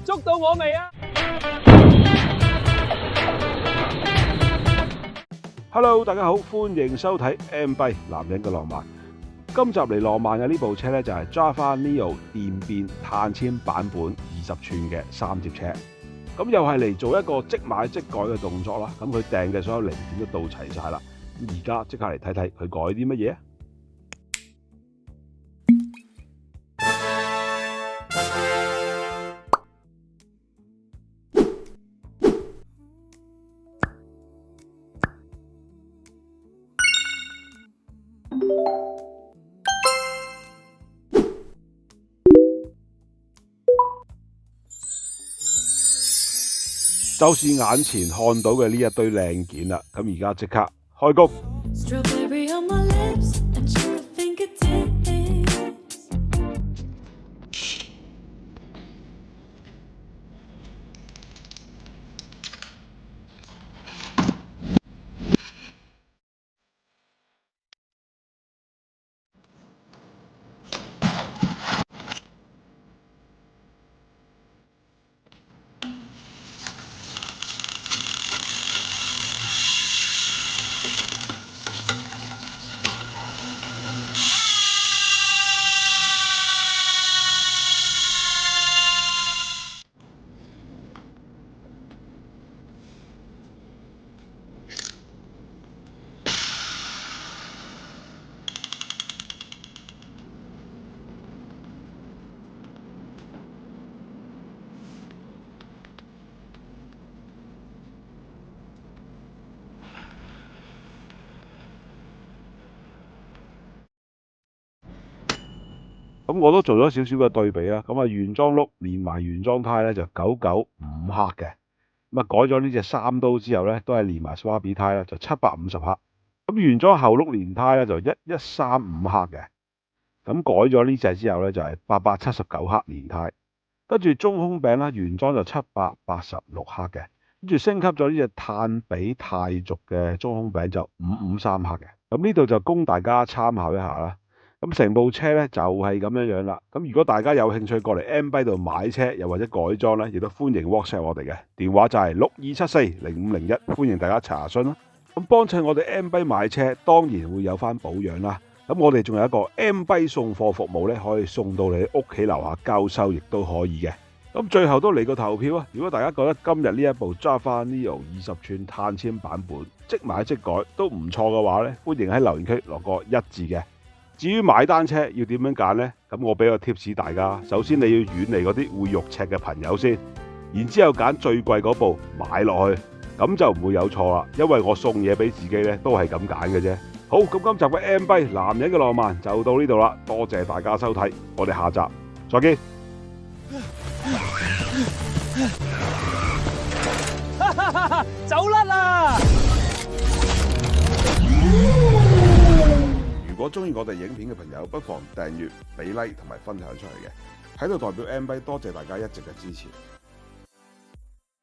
捉到我未啊 ？Hello， 大家好，歡迎收睇 M 幣男人嘅浪漫。今集嚟浪漫嘅呢部車咧就係 Java Neo 電變碳纖版本20寸嘅三摺車。咁又係嚟做一個即買即改嘅動作啦。咁佢訂嘅所有零件都到齊晒啦。咁而家即刻嚟睇睇佢改啲乜嘢。就是眼前看到嘅呢一堆靚件啦，咁而家即刻開工。咁我都做咗少少嘅對比啦。咁原裝轆連埋原裝胎咧就995克嘅。咁改咗呢隻三刀之後咧，都係連埋 Swabi 胎啦，就750克。咁原裝後轆連胎咧就1135克嘅。咁改咗呢隻之後咧就係879克連胎。跟住中空柄啦，原裝就786克嘅。跟住升級咗呢隻碳比泰族嘅中空柄就553克嘅。咁呢度就供大家參考一下啦。咁成部車咧就係咁樣啦。咁如果大家有興趣過嚟 M 幣度買車，又或者改裝咧，亦都歡迎 WhatsApp 我哋嘅電話就係62740501，歡迎大家查詢啦。咁幫襯我哋 M 幣買車，當然會有翻保養啦。咁我哋仲有一個 M 幣送貨服務咧，可以送到你屋企樓下交收，亦都可以嘅。咁最後都嚟個投票啊！如果大家覺得今日呢一部 Java Neo 20寸碳纖版本即買即改都唔錯嘅話咧，歡迎喺留言區落個1字嘅。至於買單車要點樣揀呢？咁我俾個 tips 大家，首先你要遠離嗰啲會肉赤嘅朋友先，然之後揀最貴嗰部買落去，咁就唔會有錯啦。因為我送嘢俾自己咧，都係咁揀嘅啫。好，咁今集嘅 M 幣男人嘅浪漫就到呢度啦，多謝大家收睇，我哋下集再見。走甩啦！如果中意我哋影片嘅朋友，不妨訂閱、俾 like 同埋分享出嚟嘅，喺度代表 M 幣多謝大家一直嘅支持。